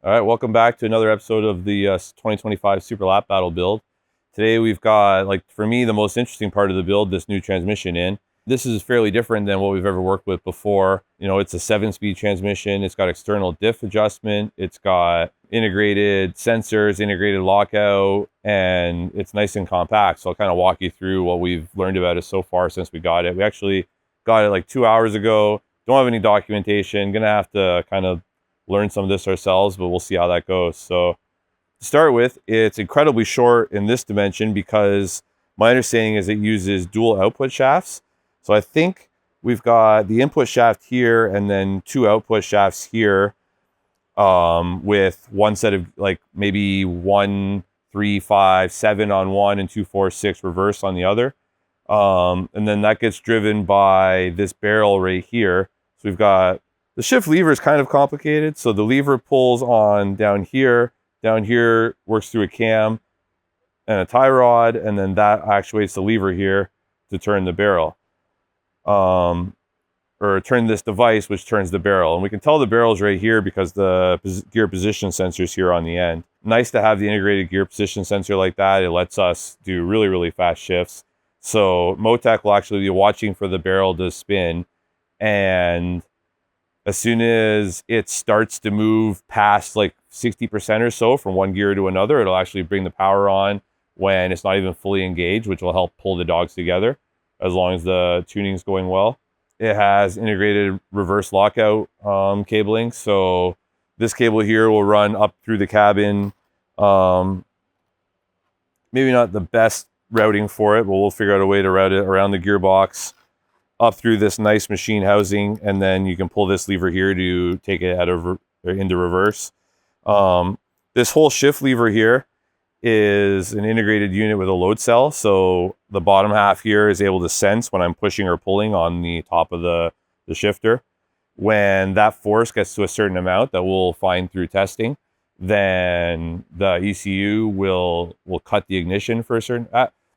All right, welcome back to another episode of the 2025 Super Lap Battle build. Today we've got, like, for me, the most interesting part of the build, this new transmission in. This is fairly different than what we've ever worked with before. You know, it's a 7-speed transmission. It's got external diff adjustment. It's got integrated sensors, integrated lockout, and it's nice and compact. So I'll kind of walk you through what we've learned about it so far since we got it. We actually got it like 2 hours ago. Don't have any documentation. Gonna have to kind of learn some of this ourselves, but we'll see how that goes. So to start with, it's incredibly short in this dimension because my understanding is it uses dual output shafts. So I think we've got the input shaft here and then 2 output shafts here, with one set of like maybe 1, 3, 5, 7 on one and 2, 4, 6 reverse on the other. And then that gets driven by this barrel right here. So we've got the shift lever is kind of complicated. So the lever pulls on down here works through a cam and a tie rod, and then that actuates the lever here to turn the barrel. Or turn this device, which turns the barrel. And we can tell the barrel's right here because the gear position sensor's here on the end. Nice to have the integrated gear position sensor like that. It lets us do really, really fast shifts. So Motec will actually be watching for the barrel to spin, and as soon as it starts to move past like 60% or so from one gear to another, it'll actually bring the power on when it's not even fully engaged, which will help pull the dogs together as long as the tuning's going well. It has integrated reverse lockout cabling. So this cable here will run up through the cabin. Maybe not the best routing for it, but we'll figure out a way to route it around the gearbox, up through this nice machine housing, and then you can pull this lever here to take it out of into reverse. This whole shift lever here is an integrated unit with a load cell, so the bottom half here is able to sense when I'm pushing or pulling on the top of the shifter. When that force gets to a certain amount that we'll find through testing, then the ECU will cut the ignition for a certain...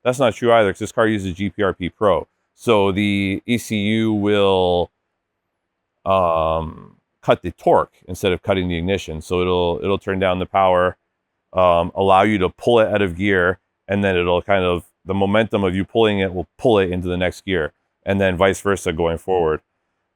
that's not true either, because this car uses GPRP Pro. So the ECU will cut the torque instead of cutting the ignition. So it'll turn down the power, allow you to pull it out of gear, and then it'll kind of, the momentum of you pulling it will pull it into the next gear, and then vice versa going forward.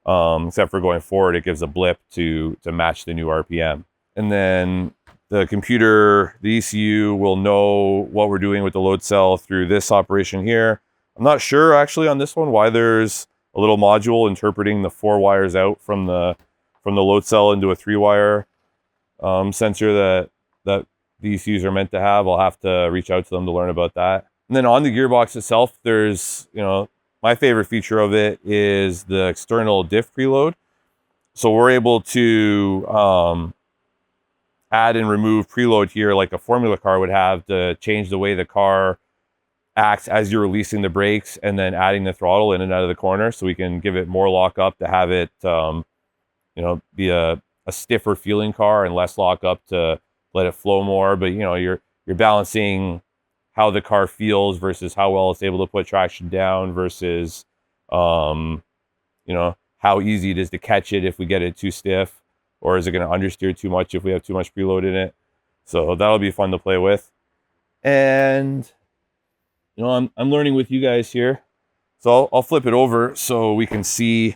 Except for going forward, it gives a blip to match the new RPM. And then the computer, the ECU will know what we're doing with the load cell through this operation here. I'm not sure actually on this one why there's a little module interpreting the 4 wires out from the load cell into a 3-wire sensor that the ECUs are meant to have. I'll have to reach out to them to learn about that. And then on the gearbox itself, there's, you know, my favorite feature of it is the external diff preload. So we're able to add and remove preload here like a Formula car would have to change the way the car acts as you're releasing the brakes and then adding the throttle in and out of the corner, so we can give it more lock up to have it you know, be a stiffer feeling car and less lock up to let it flow more. But you know, you're balancing how the car feels versus how well it's able to put traction down versus you know, how easy it is to catch it if we get it too stiff, or is it going to understeer too much if we have too much preload in it. So that'll be fun to play with. And you know, I'm learning with you guys here. So I'll flip it over so we can see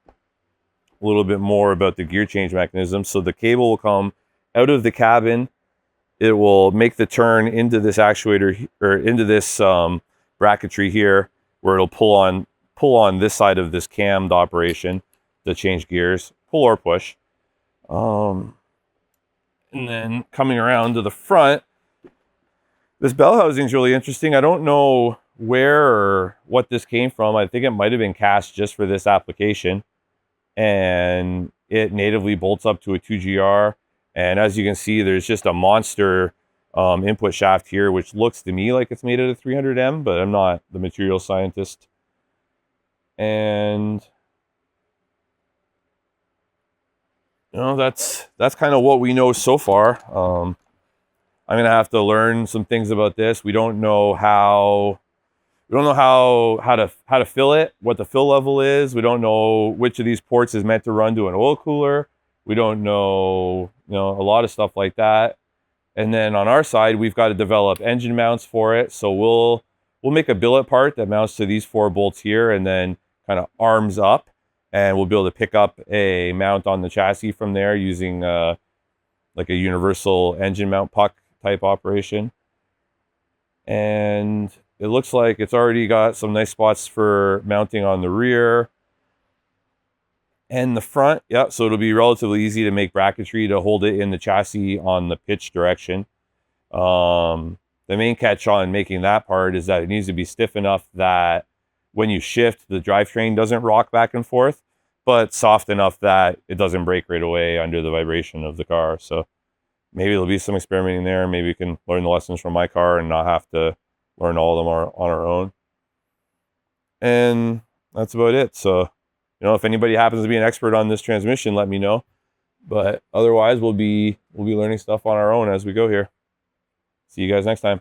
a little bit more about the gear change mechanism. So the cable will come out of the cabin. It will make the turn into this actuator, or into this bracketry here, where it'll pull on this side of this cammed operation to change gears, pull or push. And then coming around to the front, this bell housing is really interesting. I don't know where or what this came from. I think it might have been cast just for this application. And it natively bolts up to a 2GR. And as you can see, there's just a monster input shaft here, which looks to me like it's made out of 300M, but I'm not the material scientist. And you know, that's kind of what we know so far. I'm gonna have to learn some things about this. We don't know how to fill it, what the fill level is. We don't know which of these ports is meant to run to an oil cooler. We don't know, a lot of stuff like that. And then on our side, we've got to develop engine mounts for it. So we'll make a billet part that mounts to these 4 bolts here and then kind of arms up. And we'll be able to pick up a mount on the chassis from there using like a universal engine mount puck type operation. And it looks like it's already got some nice spots for mounting on the rear and the front. Yeah, so it'll be relatively easy to make bracketry to hold it in the chassis on the pitch direction. The main catch on making that part is that it needs to be stiff enough that when you shift, the drivetrain doesn't rock back and forth, but soft enough that it doesn't break right away under the vibration of the car. So maybe there'll be some experimenting there. Maybe we can learn the lessons from my car and not have to learn all of them on our own. And that's about it. So, if anybody happens to be an expert on this transmission, let me know. But otherwise, we'll be learning stuff on our own as we go here. See you guys next time.